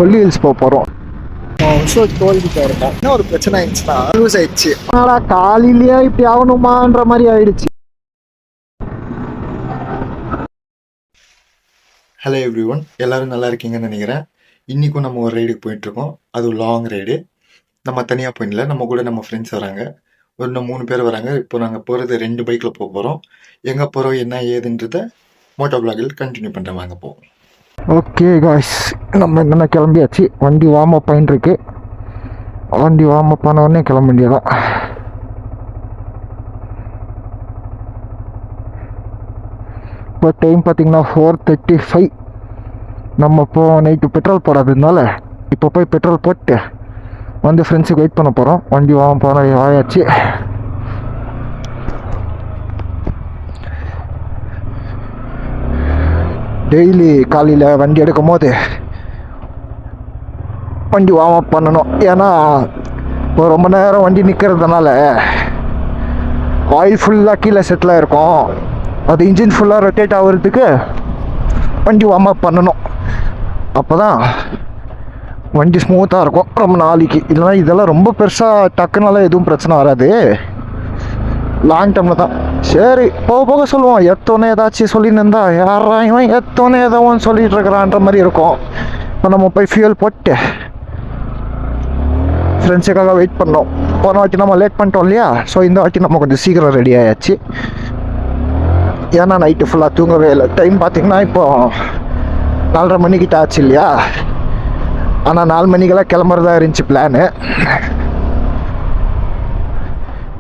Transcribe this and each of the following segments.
கொல்லி hills போக போகிறோம். தோல்விட்டு இருக்கோம். என்ன ஒரு பிரச்சனை ஆயிடுச்சுன்னா யூஸ் ஆயிடுச்சு. ஆனால் காலையிலேயே இப்படி ஆகணுமான்ற மாதிரி ஆயிடுச்சு. ஹலோ எவ்ரி ஒன், எல்லோரும் நல்லா இருக்கீங்கன்னு நினைக்கிறேன். இன்றைக்கும் நம்ம ஒரு ரைடுக்கு போயிட்டுருக்கோம். அது லாங் ரைடு. நம்ம தனியாக போயிடல, நம்ம கூட நம்ம ஃப்ரெண்ட்ஸ் வராங்க. ஒரு 3 பேர் வராங்க. இப்போ நாங்கள் போகிறது 2 பைக்கில் போக போகிறோம். எங்கே போகிறோம் என்ன ஏதுன்றதை மோட்டோ பிளாகில் கண்டினியூ பண்ணுறேன். வாங்க போவோம். ஓகே காய்ஸ், நம்ம என்னென்ன கிளம்பியாச்சு. வண்டி வார்ம் அப் பண்ணிருக்கு. வண்டி வார்ம் அப் பண்ண உடனே கிளம்ப வேண்டியதான். இப்போ டைம் பார்த்தீங்கன்னா 4:35. நம்ம இப்போ நைட்டு பெட்ரோல் போடாததுனால இப்போ போய் பெட்ரோல் போட்டு வந்து ஃப்ரெண்ட்ஸுக்கு வெயிட் பண்ண போகிறோம். வண்டி வார்ம் பண்ண ஆயாச்சு. டெய்லி காலையில் வண்டி எடுக்கும் போது வண்டி வார்ம் அப் பண்ணணும். ஏன்னா இப்போ ரொம்ப நேரம் வண்டி நிற்கிறதுனால ஆயில் ஃபுல்லாக கீழே செட்டில் இருக்கும். அது இன்ஜின் ஃபுல்லாக ரொட்டேட் ஆகிறதுக்கு வண்டி வார்ம் அப் பண்ணணும். அப்போ தான் வண்டி ஸ்மூத்தாக இருக்கும் ரொம்ப நாளைக்கு. இல்லைனா இதெல்லாம் ரொம்ப பெருசாக டக்குனால எதுவும் பிரச்சனை வராது. லாங் டேர்மில் தான். சரி, போக போக சொல்லுவோம். எத்தோன்னே ஏதாச்சும் சொல்லின்னு இருந்தா யாரா இவன் எத்தோன்னே ஏதோ ஒன்று சொல்லிட்டு இருக்கிறான்ற மாதிரி இருக்கும். இப்போ நம்ம போய் ஃபியூல் போட்டு ஃப்ரெண்ட்ஸுக்காக வெயிட் பண்ணோம். போன வாட்டி நம்ம லேட் பண்ணிட்டோம் இல்லையா? ஸோ இந்த வாட்டி நம்ம கொஞ்சம் சீக்கிரம் ரெடி ஆயாச்சு. ஏன்னா நைட்டு ஃபுல்லாக தூங்கவே இல்லை. டைம் பார்த்திங்கன்னா இப்போது 4:30 மணிக்கிட்ட ஆச்சு இல்லையா? ஆனால் 4 மணிக்கெல்லாம் கிளம்புறதா இருந்துச்சு பிளானு.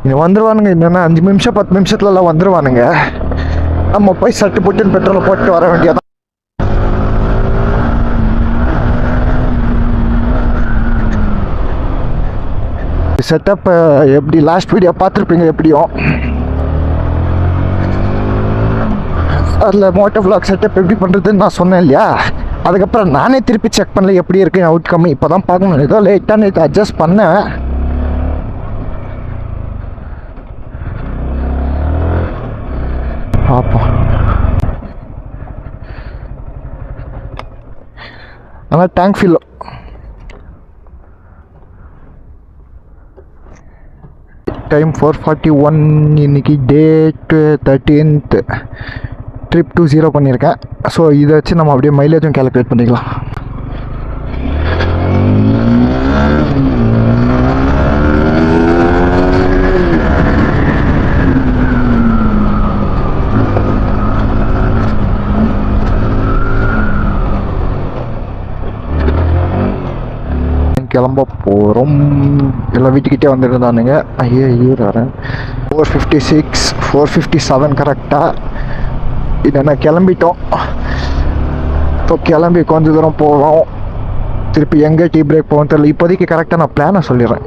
இங்கே வந்துடுவானுங்க. என்னென்னா 5 நிமிஷம் 10 நிமிஷத்துலலாம் வந்துடுவானுங்க. நம்ம போய் சட்டு போட்டு பெட்ரோலை போட்டு வர வேண்டியதான். செட்டப் எப்படி லாஸ்ட் வீடியோ பார்த்துருப்பீங்க எப்படியும். அதில் மோட்டோ விளாக் செட்டப் எப்படி பண்ணுறதுன்னு நான் சொன்னேன் இல்லையா? அதுக்கப்புறம் நானே திருப்பி செக் பண்ணல எப்படி இருக்கு அவுட்கம். இப்போ தான் பார்க்கணும். ஏதோ லேட்டாக நேற்று அட்ஜஸ்ட் பண்ணேன். பார்ப்போம். ஆனால் டேங்க் ஃபில் டைம் 4:41. இன்னைக்கு டேட் 13th. ட்ரிப் 20 பண்ணியிருக்கேன். ஸோ இதை வச்சு நம்ம அப்படியே மைலேஜும் கேல்குலேட் பண்ணிக்கலாம். கிளம்ப போகிறோம். எல்லாம் வீட்டுக்கிட்டே வந்துருந்தானுங்க. ஐயோ வரேன். 4:56 4:57 கரெக்டாக. இதென்ன கிளம்பிட்டோம். இப்போ கிளம்பி கொஞ்சம் தூரம் போகிறோம். திருப்பி எங்கே டீ பிரேக் போகும் தெரியல. இப்போதைக்கு கரெக்டாக நான் பிளானை சொல்லிடுறேன்.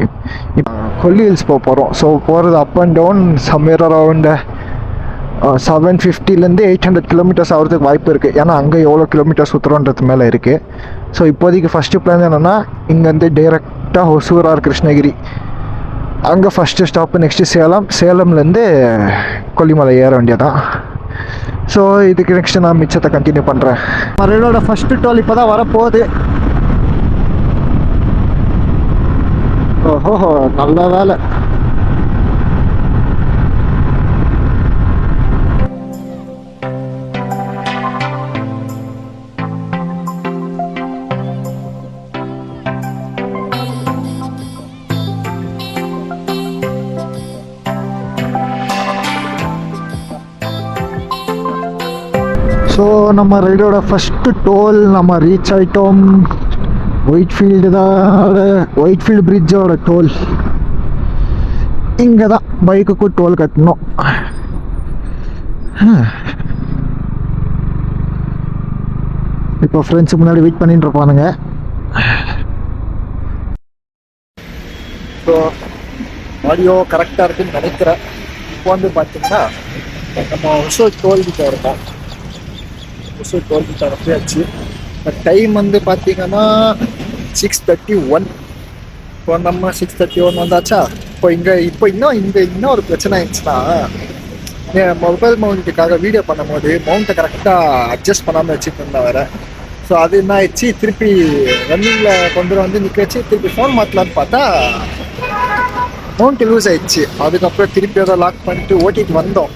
இப்போ கொல்லி ஹில்ஸ் போக போகிறோம். ஸோ போகிறது up and down somewhere around 750 800 kilometres ஆகிறதுக்கு வாய்ப்பு இருக்குது. ஏன்னா அங்கே எவ்வளோ கிலோமீட்டர் சுற்றுறோன்றது மேலே இருக்குது. ஸோ இப்போதைக்கு ஃபஸ்ட்டு பிளான் என்னென்னா இங்கேருந்து டைரெக்டாக ஹொசூர் ஆர் கிருஷ்ணகிரி, அங்கே ஃபஸ்ட்டு ஸ்டாப்பு. நெக்ஸ்ட்டு சேலம், சேலம்லேருந்து கொல்லிமலை ஏற வேண்டியதான். ஸோ இதுக்கு நெக்ஸ்ட்டு நான் மிச்சத்தை கண்டினியூ பண்ணுறேன். மறையோட ஃபஸ்ட்டு டோல் இப்போ தான் வரப்போகுது. ஓஹோ, நல்ல வேலை. ஸோ நம்ம ரைடோட ஃபஸ்ட்டு டோல் நம்ம ரீச் ஆகிட்டோம். ஒயிட்ஃபீல்டு தான், ஒயிட்ஃபீல்டு பிரிட்ஜோட டோல். இங்கே தான் பைக்குக்கு டோல் கட்டணும். இப்போ ஃப்ரெண்ட்ஸு முன்னாடி வெயிட் பண்ணிட்டு இருப்பானுங்க. ஸோ ஆடியோ கரெக்டாக இருக்குன்னு நினைக்கிறேன். இப்போ வந்து பார்த்தீங்கன்னா நம்ம ஒசூர் டோல்கிட்ட இருக்கோம். ஒசூர் டோல்கிட்ட வந்துயாச்சு. டைம் வந்து பார்த்தீங்கன்னா 6:31. இப்போ நம்ம 6:31 வந்தாச்சா. இப்போ இன்னும் ஒரு பிரச்சனை ஆயிடுச்சுன்னா, மொபைல் மவுண்ட்டுக்காக வீடியோ பண்ணும்போது மவுண்ட்டை கரெக்டாக அட்ஜஸ்ட் பண்ணாமல் வச்சுட்டு இருந்தேன் வேறு. ஸோ அது என்ன ஆயிடுச்சு, திருப்பி ரன்னிங்கில் கொண்டு வந்து நிற்க வச்சு திருப்பி ஃபோன் மாற்றலான்னு பார்த்தா மவுண்ட் லூஸ் ஆயிடுச்சு. அதுக்கப்புறம் திருப்பி அதை லாக் பண்ணிட்டு ஓட்டிட்டு வந்தோம்.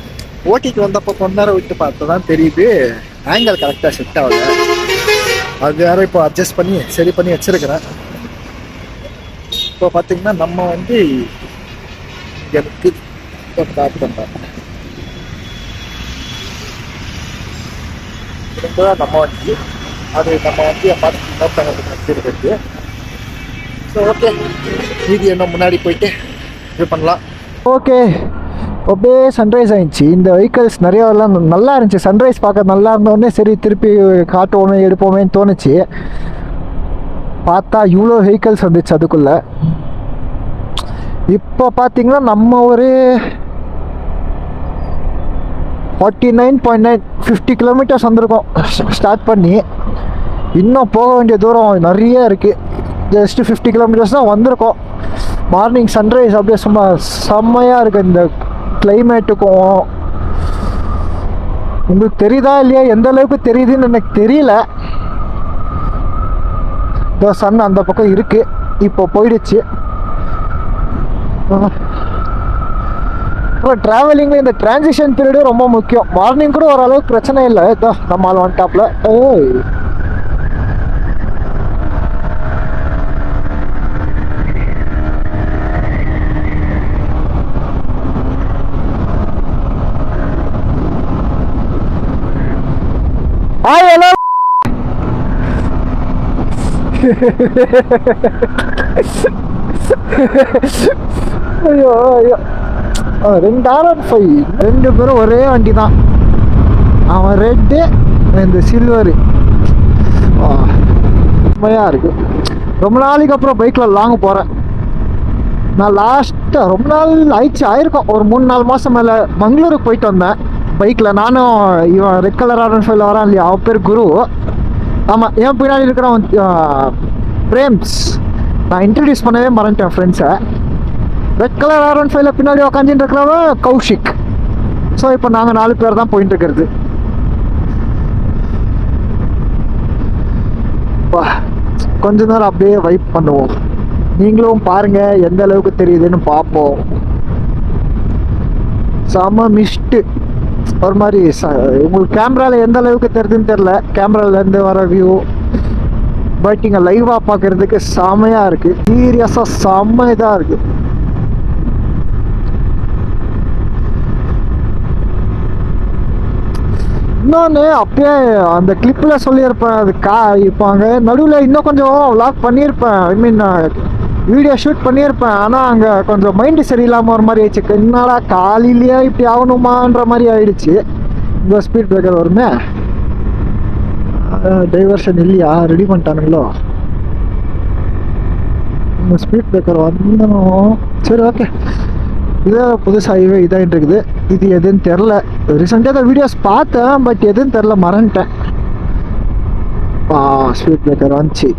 ஓட்டிட்டு வந்தப்போ கொஞ்ச நேரம் விட்டு பார்த்தா தான் தெரியுது ஆங்கிள் கரெக்டாக செட் ஆகல. அது வேற இப்போ அட்ஜஸ்ட் பண்ணி சரி பண்ணி வச்சிருக்கிறேன். இப்போ பார்த்தீங்கன்னா நம்ம வந்து எனக்கு ஸ்டார்ட் பண்ணுறேன். நம்ம வண்டி அது நம்ம வண்டியை பார்த்து இன்னொருத்தவங்களுக்கு வச்சிருக்கிறது. ஸோ ஓகே, மீதி என்ன முன்னாடி போயிட்டு இது பண்ணலாம். ஓகே, அப்படியே சன்ரைஸ் ஆயிடுச்சு. இந்த வெஹிக்கல்ஸ் நிறையாலாம் நல்லா இருந்துச்சு. சன்ரைஸ் பார்க்க நல்லா இருந்தோடனே சரி திருப்பி காட்டுவோமே எடுப்போமேன்னு தோணுச்சு. பார்த்தா இவ்வளோ வெஹிக்கல்ஸ் வந்துச்சு அதுக்குள்ளே. இப்போ பார்த்தீங்கன்னா நம்ம ஒரு 49.9 50 கிலோமீட்டர்ஸ் வந்திருக்கோம் ஸ்டார்ட் பண்ணி. இன்னும் போக வேண்டிய தூரம் நிறைய இருக்குது. ஜஸ்ட்டு 50 கிலோமீட்டர்ஸ் தான் வந்திருக்கோம். மார்னிங் சன்ரைஸ் அப்படியே சும்மா செம்மையாக இருக்குது. இந்த கிளைமேட்டுக்கும் உங்களுக்கு தெரியுதா இல்லையா, எந்த அளவுக்கு தெரியுதுன்னு எனக்கு தெரியல. இந்த சன் அந்த பக்கம் இருக்குது, இப்போ போயிடுச்சு. அப்புறம் ட்ராவலிங்கில் இந்த டிரான்சிஷன் பீரியடும் ரொம்ப முக்கியம். மார்னிங் கூட ஓரளவுக்கு பிரச்சனை இல்லை. இதான் நம்ம ஆள் ஒன் டாப்பில். ஹலோ. ஐயோ ஐயோ, 2 R15 2 பேரும் ஒரே வண்டி தான். அவன் ரெட்டு, இந்த சில்வரு. உண்மையாக இருக்கு. ரொம்ப நாளைக்கு அப்புறம் பைக்கில் லாங் போகிறேன். நான் லாஸ்ட்டாக ரொம்ப நாள் ஆயிருக்கும், ஒரு 3-4 மாதம் மேலே மங்களூருக்கு போயிட்டு வந்தேன் பைக்கில். நானும் இவன் ரெட் கலர் R15 வரான் இல்லையா, அவன் பேர் குரு. ஆமாம், என் பின்னாடி இருக்கிறவன் பிரேம்ஸ். நான் இன்ட்ரடியூஸ் பண்ணவே மறந்துட்டேன் ஃப்ரெண்ட்ஸை. ரெட் கலர் R15 பின்னாடி உக்காந்துட்டு இருக்கிறவன் கௌஷிக். ஸோ இப்போ நாங்கள் 4 பேர் தான் போயிட்டு இருக்கிறது. கொஞ்ச நேரம் அப்படியே வைப் பண்ணுவோம். நீங்களும் பாருங்க எந்த அளவுக்கு தெரியுதுன்னு பார்ப்போம். செம மிஸ்ட்டு ஒரு மாதிரி. உங்களுக்கு கேமராவில் எந்த அளவுக்கு தெரியுதுன்னு தெரில, கேமராலேருந்து வர வியூ. பட் இங்கே லைவாக பார்க்குறதுக்கு செமையாக இருக்குது. சீரியஸாக செம்ம இதாக இருக்குது. இன்னொன்று அப்பயே அந்த கிளிப்பில் சொல்லியிருப்பேன். அது இப்போ அங்கே நடுவில் இன்னும் கொஞ்சம் வ்ளாக் பண்ணியிருப்பேன். ஐ மீன் வீடியோ ஷூட் பண்ணியிருப்பேன். ஆனால் அங்கே கொஞ்சம் மைண்டு சரியில்லாமல் ஒரு மாதிரி ஆயிடுச்சு. என்னடா காலையிலேயே இப்படி ஆகணுமான்ற மாதிரி ஆயிடுச்சு. இந்த ஸ்பீட் பிரேக்கர் வருமே, டைவர்ஷன் இல்லையா, ரெடி பண்ணிட்டானுங்களோ. இந்த ஸ்பீட் பிரேக்கர் வந்தனும். சரி ஓகே, இதே புதுசாக ஹைவே இதாகிட்டு இருக்குது. இது எதுன்னு தெரில. ரீசெண்டாக தான் வீடியோஸ் பார்த்தேன், பட் எதுன்னு தெரில, மறந்துட்டேன். ஸ்பீட் பிரேக்கர் வந்துச்சு.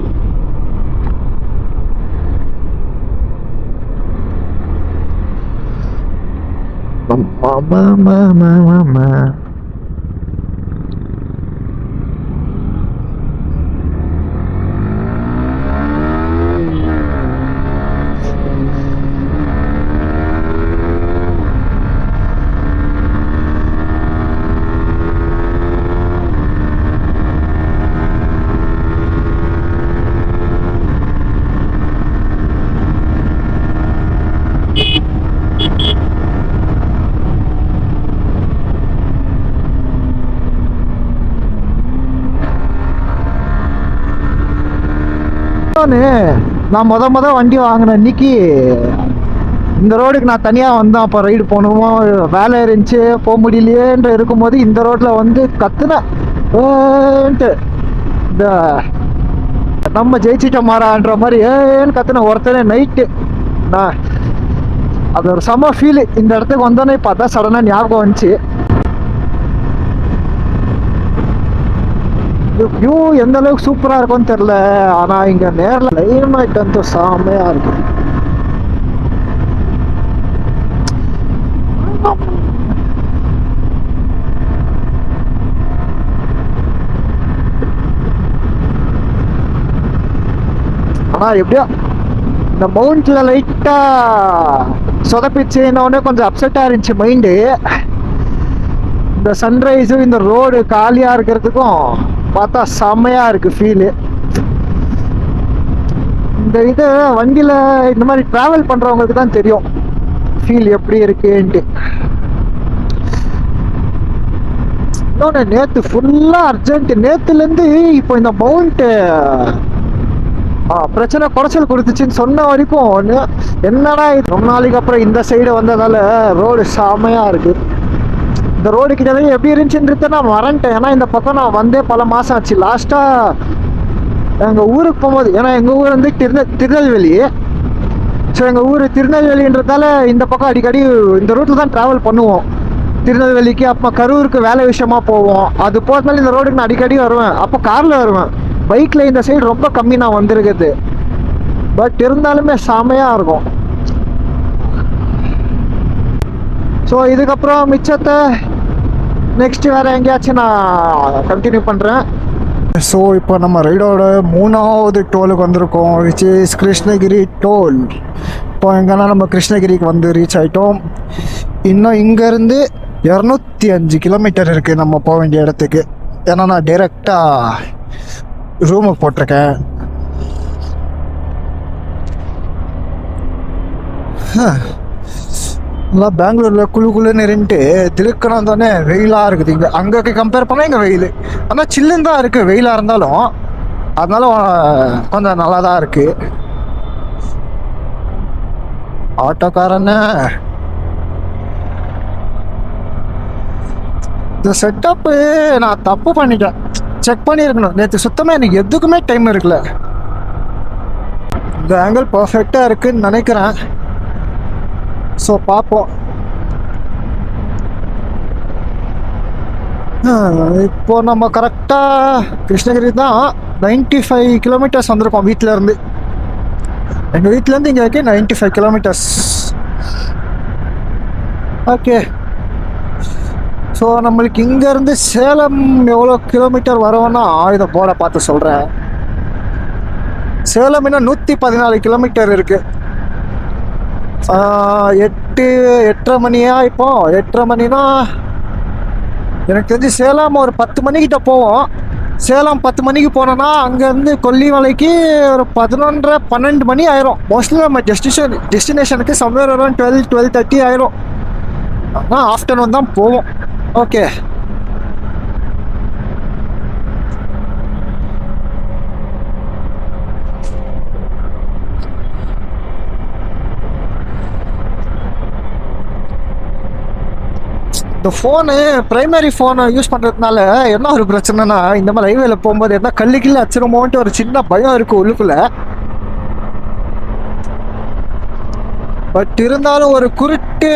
நான் முத வண்டி வாங்கின அன்னைக்கு இந்த ரோடுக்கு நான் தனியாக வந்தேன். அப்போ ரைடு போகணுமோ, வேலை இருந்துச்சு, போக முடியலையேன்ற இருக்கும்போது இந்த ரோட்டில் வந்து கத்துனேன்ட்டு, இந்த நம்ம ஜெயிச்சிட்டோம் மாறான்ற மாதிரி ஏன்னு கத்துன ஒருத்தனே நைட்டு. நான் அது ஒரு செம்ம ஃபீலு. இந்த இடத்துக்கு வந்தோன்னே பார்த்தா சடனாக ஞாபகம் வந்துச்சு. வியூ எந்த அளவுக்கு சூப்பராக இருக்கும்னு தெரில, ஆனால் இங்கே நேரில் கிளைமேட் வந்து செம்மையாக இருக்கு. ஆனால் எப்படியோ இந்த மவுண்ட்ல லைட்டாக சொதப்பிச்சுன்னொடனே கொஞ்சம் அப்செட்டாக இருந்துச்சு மைண்டு. இந்த சன்ரைஸும் இந்த ரோடு காலியாக இருக்கிறதுக்கும் பார்த்தா செம்மையாக இருக்குது ஃபீலு. இந்த இது வண்டியில் இந்த மாதிரி ட்ராவல் பண்ணுறவங்களுக்கு தான் தெரியும் ஃபீல் எப்படி இருக்குன்ட்டு. இன்னொன்று நேற்று ஃபுல்லாக அர்ஜென்ட். நேற்றுலேருந்து இப்போ இந்த மவுண்ட்டு பிரச்சனை குறைச்சல் கொடுத்துச்சின்னு சொன்ன வரைக்கும் என்னடா இது ரொம்ப நாளைக்கு அப்புறம் இந்த சைடு வந்ததால ரோடு செமையாக இருக்குது. இந்த ரோடு கிட்ட எப்படி இருந்துச்சுன்றது நான் மறந்துட்டேன். ஏன்னா இந்த பக்கம் நான் வந்தே பல மாதம் ஆச்சு. லாஸ்ட்டாக எங்கள் ஊருக்கு போகும்போது, ஏன்னா எங்கள் ஊர் வந்து திருநெல்வேலி. ஸோ எங்கள் ஊர் திருநெல்வேலின்றதால இந்த பக்கம் அடிக்கடி இந்த ரூட்டில் தான் ட்ராவல் பண்ணுவோம். திருநெல்வேலிக்கு அப்போ கரூருக்கு வேலை விஷயமா போவோம். அது போகிறதுனால இந்த ரோடுக்கு நான் அடிக்கடி வருவேன். அப்போ காரில் வருவேன். பைக்கில் இந்த சைடு ரொம்ப கம்மி நான் வந்திருக்குது. பட் இருந்தாலுமே செமையாக இருக்கும். ஸோ இதுக்கப்புறம் மிச்சத்தை நெக்ஸ்ட் வேறு எங்கேயாச்சும் நான் கண்டினியூ பண்ணுறேன். ஸோ இப்போ நம்ம ரைடோட 3வது டோலுக்கு வந்திருக்கோம், விச் இஸ் கிருஷ்ணகிரி டோல். இப்போ எங்கன்னா நம்ம கிருஷ்ணகிரிக்கு வந்து ரீச் ஆகிட்டோம். இன்னும் இங்கேருந்து 205 கிலோமீட்டர் இருக்குது நம்ம போக வேண்டிய இடத்துக்கு. ஏன்னா நான் டைரெக்டாக ரூமுக்கு போட்டிருக்கேன். நல்லா பெங்களூரில் குழுன்னு இருந்துட்டு திருக்கணும் வந்தோடனே வெயிலாக இருக்குது. இங்கே அங்கே கம்பேர் பண்ணால் இங்கே வெயில், ஆனால் சில்லுன்னு தான் இருக்குது வெயிலாக இருந்தாலும். அதனால கொஞ்சம் நல்லா தான் இருக்குது. ஆட்டோக்காரன்னு இந்த செட்டப்பு நான் தப்பு பண்ணிட்டேன். செக் பண்ணியிருக்கணும் நேற்று. சுத்தமாக எனக்கு எதுக்குமே டைம் இருக்குல்ல. இந்த ஆங்கிள் பர்ஃபெக்டாக இருக்குன்னு நினைக்கிறேன். ஸோ பார்ப்போம். இப்போ நம்ம கரெக்டாக கிருஷ்ணகிரி தான் 95 கிலோமீட்டர்ஸ் வந்திருக்கோம் வீட்டிலேருந்து. எங்கள் வீட்டிலேருந்து இங்கே வரைக்கும் 95 கிலோமீட்டர்ஸ். ஓகே. ஸோ நம்மளுக்கு இங்கேருந்து சேலம் எவ்வளோ கிலோமீட்டர் வரோன்னா இதை போட பார்த்து சொல்கிறேன். சேலம் இன்னும் 114 கிலோமீட்டர் இருக்குது. 8:30 மணியா? இப்போ 8:30 மணினா எனக்கு தெரிஞ்சு சேலம் ஒரு 10 மணிக்கிட்ட போவோம். சேலம் 10 மணிக்கு போனோன்னா அங்கேருந்து கொல்லிமலைக்கு ஒரு 11:30-12 மணி ஆயிரும். மோஸ்ட்லி நம்ம டெஸ்டினேஷனுக்கு சம்வேர் அரௌண்ட் 12-12:30 ஆயிரும். ஆனால் ஆஃப்டர்நூன் தான் போவோம். ஓகே. இந்த ஃபோனு ப்ரைமரி ஃபோனை யூஸ் பண்ணுறதுனால என்ன ஒரு பிரச்சனைனா, இந்த மாதிரி ஹைவேல போகும்போது என்ன கல்லுக்கில்ல அச்சிருமோன்ட்டு ஒரு சின்ன பயம் இருக்குது உள்ளுக்குள்ள. பட் இருந்தாலும் ஒரு குருட்டு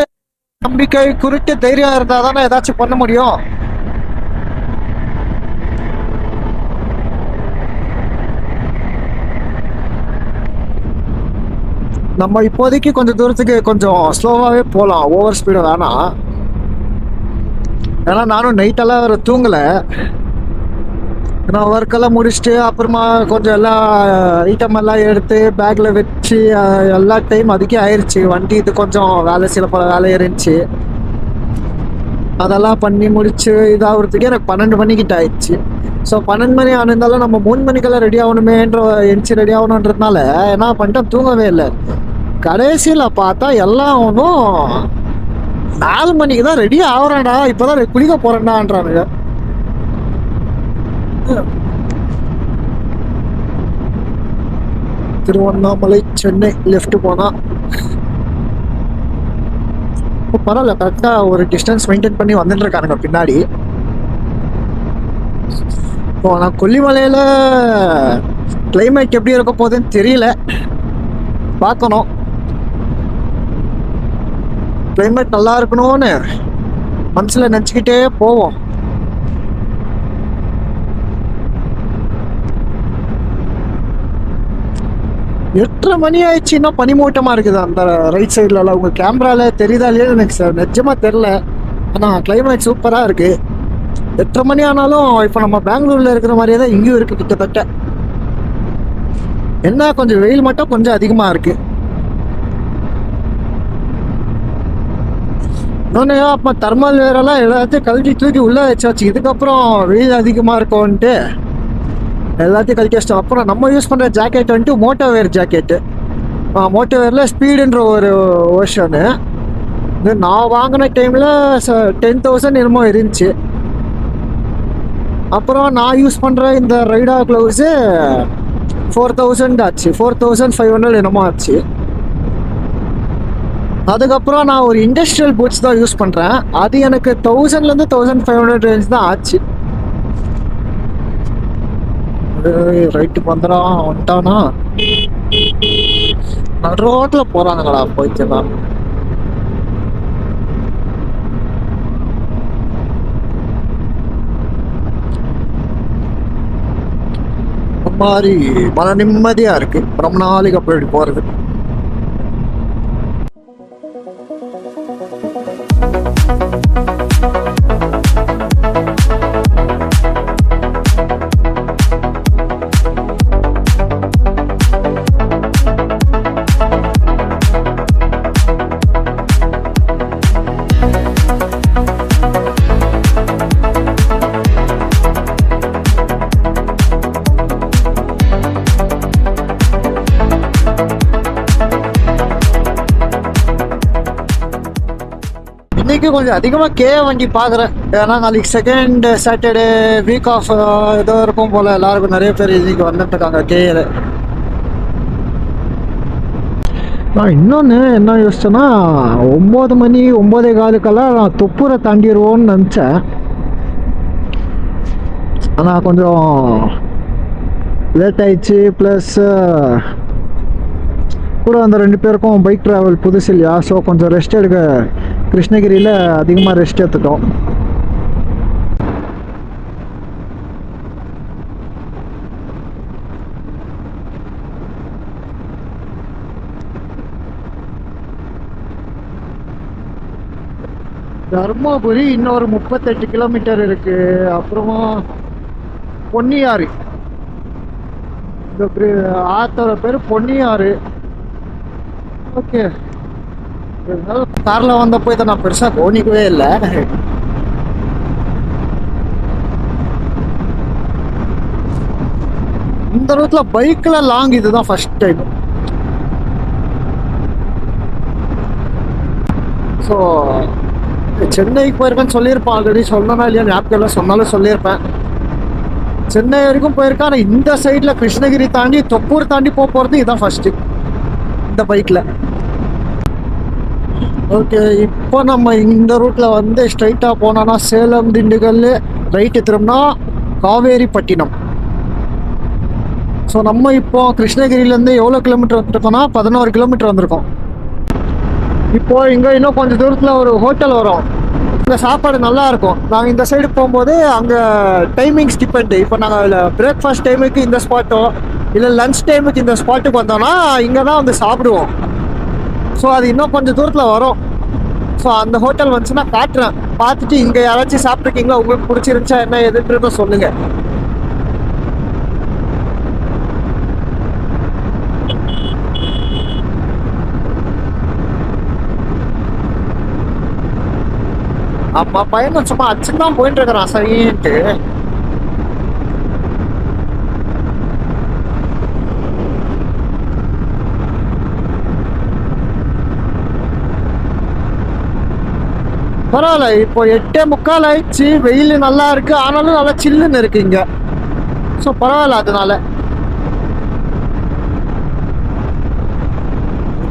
நம்பிக்கை, குருட்டு தைரியம் இருந்தால் தானே ஏதாச்சும் பண்ண முடியும். நம்ம இப்போதைக்கு கொஞ்சம் தூரத்துக்கு கொஞ்சம் ஸ்லோவாகவே போகலாம், ஓவர் ஸ்பீடு வேணாம். ஏன்னா நானும் நைட்டெல்லாம் வேறு தூங்கலை. நான் ஒர்க்கெல்லாம் முடிச்சுட்டு அப்புறமா கொஞ்சம் எல்லாம் ஐட்டம் எல்லாம் எடுத்து பேக்கில் வச்சு எல்லா டைம் அதுக்கே ஆயிடுச்சு. வண்டி இது கொஞ்சம் வேலை, சில பல வேலை இருந்துச்சு. அதெல்லாம் பண்ணி முடிச்சு இதாகிறதுக்கே எனக்கு 12 மணிக்கிட்ட ஆயிடுச்சு. ஸோ 12 மணி ஆனிருந்தாலும் நம்ம 3 மணிக்கெல்லாம் ரெடி ஆகணுமேன்ற எந்திச்சு ரெடி ஆகணுன்றதுனால என்ன பண்ணிட்டேன், தூங்கவே இல்லை. கடைசியில் பார்த்தா எல்லாம் ஒன்றும் 4 மணிக்கு தான் ரெடி ஆகிறேன்டா, இப்போதான் குளிக்க போறேன்டான்றானுங்க. திருவண்ணாமலை சென்னை லெஃப்ட் போனா பரவாயில்ல, கரெக்டாக ஒரு டிஸ்டன்ஸ் மெயின்டைன் பண்ணி வந்துட்டு இருக்கானுங்க பின்னாடி. இப்போ நான் கொல்லிமலையில் கிளைமேட் எப்படி இருக்க போகுதுன்னு தெரியல, பார்க்கணும். கிளைமேட் நல்லா இருக்கணும்னு மனசில் நினச்சிக்கிட்டே போவோம். எட்டரை மணி ஆயிடுச்சு, இன்னும் பனிமூட்டமாக இருக்குது அந்த ரைட் சைட்லலாம். உங்கள் கேமராவில் தெரியுதா இல்லையா எனக்கு நிஜமாக தெரில. ஆனால் கிளைமேட் சூப்பராக இருக்குது. 8:30 மணி ஆனாலும் இப்போ நம்ம பெங்களூரில் இருக்கிற மாதிரியே தான் இங்கேயும் இருக்குது கிட்டத்தட்ட. என்ன கொஞ்சம் வெயில் மட்டும் கொஞ்சம் அதிகமாக இருக்கு. இன்னொன்று அப்போ தெர்மல் வேரெல்லாம் எல்லாத்தையும் கழட்டி தூக்கி உள்ளே வச்சாச்சு. இதுக்கப்புறம் வெயில் அதிகமாக இருக்கும்ன்ட்டு எல்லாத்தையும் கழட்டி வச்சிட்டோம். அப்புறம் நம்ம யூஸ் பண்ணுற ஜாக்கெட் வந்துட்டு மோட்டோவேர் ஜாக்கெட்டு. மோட்டோவேரில் ஸ்பீடுன்ற ஒரு வெர்ஷனு. இது நான் வாங்கின டைமில் 10,000 என்னமோ இருந்துச்சு. அப்புறம் நான் யூஸ் பண்ணுற இந்த ரைடா க்ளவுஸு 4,000 ஆச்சு, 4,500 என்னமோ ஆச்சு. அதுக்கப்புறம் நான் ஒரு இண்டஸ்ட்ரியல் பூட்ஸ் தான் யூஸ் பண்ணுறேன். அது எனக்கு 1000லேருந்து 1500 ரேஞ்ச் தான் ஆச்சு. ரைட்டு வந்துட்டானா ரோட்டில் போகிறானுங்களா போயிட்டுலாம். மாதிரி மன நிம்மதியாக இருக்குது. ரொம்ப நாளைக்கு அப்புறம் இப்படி போகிறது. இன்னைக்கு கொஞ்சம் அதிகமாக வண்டி பார்க்குறேன். ஏன்னா நாளைக்கு செகண்ட் சாட்டர்டே வீக் ஆஃப் ஏதோ இருக்கும் போல். எல்லாருக்கும் நிறைய பேர் இன்னைக்கு வந்துட்டு இருக்காங்க கேயில். நான் இன்னொன்று என்ன யோசிச்சேன்னா 9 மணி 9:15 நான் தொப்பூரை தாண்டிடுவோன்னு நினச்சேன். ஆனால் கொஞ்சம் லேட் ஆயிடுச்சு. ப்ளஸ் கூட அந்த 2 பேருக்கும் பைக் ட்ராவல் புதுசு இல்லையா, ஸோ கொஞ்சம் ரெஸ்ட் எடுக்க கிருஷ்ணகிரியில் அதிகமாக ரெஸ்ட் எடுத்துட்டோம். தர்மபுரி இன்னொரு 38 கிலோமீட்டர் இருக்கு. அப்புறமா பொன்னியாறு, இந்த ஆத்தோட பேர் பொன்னியாறு. ஓகே, காரில் வந்தப்போ இதை நான் பெருசாக கவனிக்கவே இல்லை. இந்த ரூட்ல பைக்ல லாங் இதுதான் ஃபர்ஸ்ட் டைம். ஸோ சென்னைக்கு போயிருக்கேன்னு சொல்லியிருப்பேன் ஆல்ரெடி. சொல்லணும்னா இல்லையா ஞாபகம் சொன்னாலும் சொல்லியிருப்பேன். சென்னை வரைக்கும் போயிருக்கேன். ஆனால் இந்த சைடில் கிருஷ்ணகிரி தாண்டி தொப்பூர் தாண்டி போகிறது இதுதான் ஃபர்ஸ்ட்டு இந்த பைக்கில். ஓகே, இப்போ நம்ம இந்த ரூட்டில் வந்து ஸ்ட்ரைட்டாக போனோன்னா சேலம் திண்டுக்கல், ரைட்டு திரும்பினா காவேரிப்பட்டினம். ஸோ நம்ம இப்போ கிருஷ்ணகிரியிலேருந்து எவ்வளோ கிலோமீட்டர் வந்துருக்கோம்னா 11 கிலோமீட்டர் வந்திருக்கோம். இப்போது இங்கே இன்னும் கொஞ்சம் தூரத்தில் ஒரு ஹோட்டல் வரும். இங்கே சாப்பாடு நல்லா இருக்கும். நாங்கள் இந்த சைடு போகும்போது அங்கே டைமிங்ஸ் டிபெண்ட். இப்போ நாங்கள் பிரேக்ஃபாஸ்ட் டைமுக்கு இந்த ஸ்பாட்டோ இல்லை லன்ச் டைமுக்கு இந்த ஸ்பாட்டுக்கு வந்தோம்னா இங்கே தான் வந்து சாப்பிடுவோம். ஸோ அது இன்னும் கொஞ்சம் தூரத்தில் வரும். ஸோ அந்த ஹோட்டல் வந்துச்சுன்னா காட்டுறேன். பார்த்துட்டு இங்கே யாராச்சும் சாப்பிட்ருக்கீங்களா, உங்களுக்கு பிடிச்சிருந்துச்சா என்ன எதுன்றத சொல்லுங்கள். அம்மா பையன் சும்மா அச்சுன்னு தான் போயிட்டு இருக்கிறான் சரின்ட்டு. பரவாயில்ல, இப்போ 8:45 ஆயிடுச்சு. வெயில் நல்லா இருக்கு, ஆனாலும் நல்லா சில்லுன்னு இருக்கு இங்க. ஸோ பரவாயில்ல. அதனால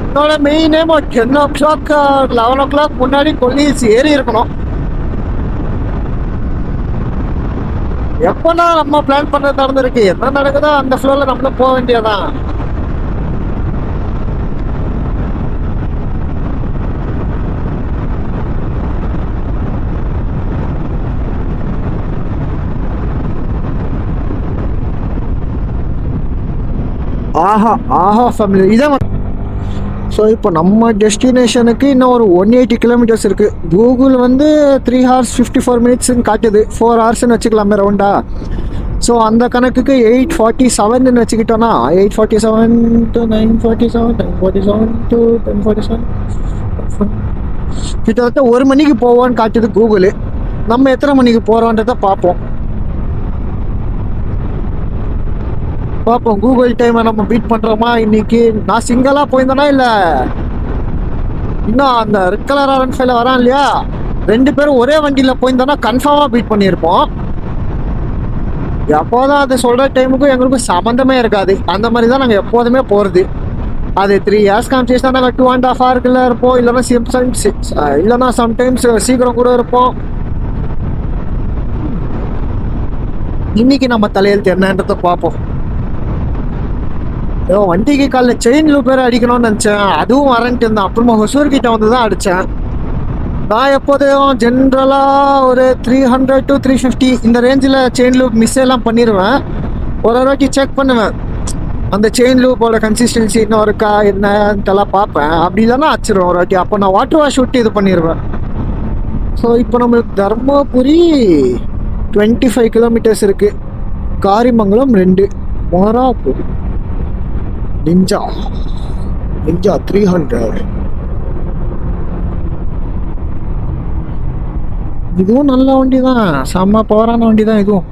என்னோட மெயினே 10 o'clock 11 o'clock முன்னாடி கொல்லிஸ் ஏறி இருக்கணும். எப்போனா நம்ம பிளான் பண்ண நடந்திருக்கு, என்ன நடக்குதோ அந்த ஃப்ளோவில் நம்மளும் போக வேண்டியதான். ஆஹா ஆஹா ஃபேமிலி இதான். ஸோ இப்போ நம்ம டெஸ்டினேஷனுக்கு இன்னும் ஒரு 180 கிலோமீட்டர்ஸ் இருக்குது. கூகுள் வந்து 3 hours 54 minutes காட்டுது. 4 hours வச்சுக்கலாமே ரவுண்டா. ஸோ அந்த கணக்குக்கு 847 வச்சுக்கிட்டோன்னா 847 to 947 947 to 1047 கிட்டத்தட்ட 1 மணிக்கு போவோன்னு காட்டுது கூகுளு. நம்ம எத்தனை மணிக்கு போகிறோன்றதை பார்ப்போம். கூகுள் டைமை நம்ம பீட் பண்ணுறோமா இன்னைக்கு. நான் சிங்கிளாக போயிருந்தேனா இல்லை இன்னும் அந்த ரெட் கலர் R15 வரான் இல்லையா, 2 பேரும் ஒரே வண்டியில் போயிருந்தோன்னா கன்ஃபார்மாக பீட் பண்ணியிருப்போம். எப்போதான் அது சொல்கிற டைமுக்கும் எங்களுக்கும் சம்மந்தமே இருக்காது. அந்த மாதிரி தான் நாங்கள் எப்போதுமே போகிறது. அது 3 hours காமிச்சிச்சுன்னா நாங்கள் 2.5 hours இருப்போம். இல்லைன்னா சம்டைம்ஸ் சீக்கிரம் கூட இருப்போம். இன்னைக்கு நம்ம தலையெழுத்து என்னன்றதை பார்ப்போம். வண்டிக்கு காலைல செயின் லூப் பேர் அடிக்கணும்னு நினச்சேன், அதுவும் வரன்ட்டு இருந்தேன். அப்புறமா ஹொசூர் கிட்ட வந்து தான் அடித்தேன். நான் எப்போதையும் ஜென்ரலாக ஒரு 300 to 350 இந்த ரேஞ்சில் செயின் லூப் மிஸ் எல்லாம் பண்ணிடுவேன். ஒரு வாட்டி செக் பண்ணுவேன் அந்த செயின் லூப்போட கன்சிஸ்டன்சி இன்னும் இருக்கா என்னன்ட்டெல்லாம் பார்ப்பேன். அப்படி இல்லைன்னா அடிச்சிடுவேன் ஒரு வாட்டி. அப்போ நான் வாட்டர் வாஷ் விட்டு இது பண்ணிடுவேன். ஸோ இப்போ நம்மளுக்கு தர்மபுரி 25 kilometers இருக்குது. காரிமங்கலம் 2, மோராப்பூர் நிஞ்சா 300. இதுவும் நல்ல வண்டி தான், செம்ம பவரான வண்டி தான் இதுவும்.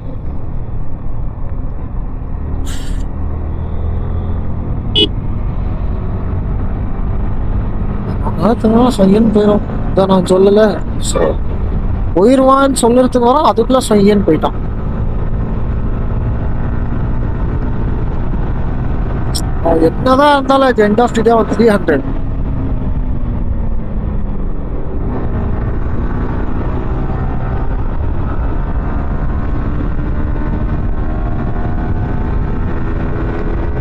சொய்யன்னு போயிடும் இதான் நான் சொல்லலை. ஸோ போயிடுவான்னு சொல்லுறதுக்கு வரோம், அதுக்குள்ள சொய்யன்னு போயிட்டான். என்னதான் இருந்தாலும் எண்ட் ஆஃப் தி டே 300.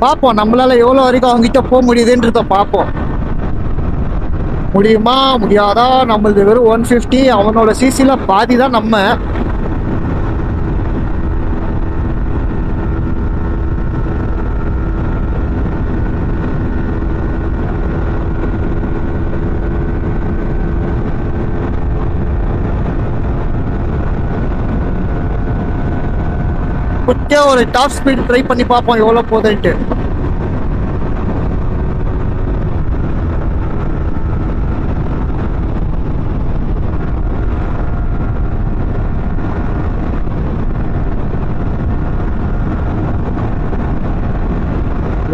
பார்ப்போம் நம்மளால எவ்வளோ வரைக்கும் அவங்ககிட்ட போக முடியுதுன்றத பார்ப்போம். முடியுமா முடியாதா? நம்மளது வெறும் 150, அவனோட சிசில பாதி தான் நம்ம. குட்டியா ஒரு டாப் ஸ்பீட் ட்ரை பண்ணி பார்ப்போம் எவ்வளோ போகுதுன்ட்டு.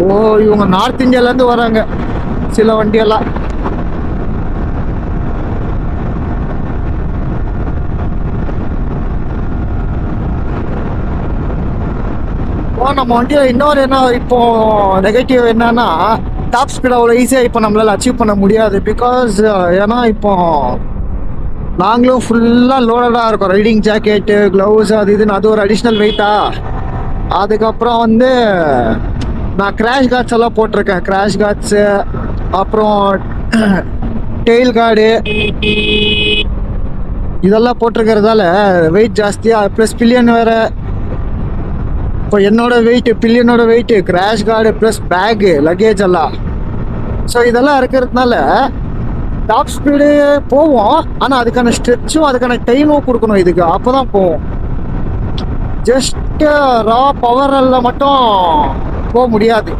ஓ இவங்க நார்த் இந்தியாவிலேருந்து வராங்க சில வண்டியெல்லாம். நம்ம வண்டியில் இன்னொரு என்ன இப்போ நெகட்டிவ் என்னன்னா, டாப் ஸ்பீட் அவ்வளோ ஈஸியாக இப்போ நம்மளால் அச்சீவ் பண்ண முடியாது. பிகாஸ் ஏன்னா இப்போ நாங்களும் ஃபுல்லாக லோடடாக இருக்கும். ரைடிங் ஜாக்கெட்டு, க்ளவுஸ், அது இதுன்னு அது ஒரு அடிஷ்னல் வெயிட்டா. அதுக்கப்புறம் வந்து நான் கிராஷ் கார்ட்ஸ் எல்லாம் போட்டிருக்கேன். கிராஷ் கார்ட்ஸு, அப்புறம் டெயில் கார்டு இதெல்லாம் போட்டிருக்கிறதால வெயிட் ஜாஸ்தியாக, ப்ளஸ் பில்லியன் வேறு. இப்போ என்னோட வெயிட்டு, பில்லியனோட weight, crash guard plus bag, luggage எல்லாம். ஸோ இதெல்லாம் இருக்கிறதுனால டாப் ஸ்பீடு போவோம். ஆனால் அதுக்கான ஸ்ட்ரெச்சும் அதுக்கான டைமும் கொடுக்கணும் இதுக்கு, அப்போ தான் போவோம். ஜஸ்ட்டு ரா பவரில் மட்டும் போக முடியாது.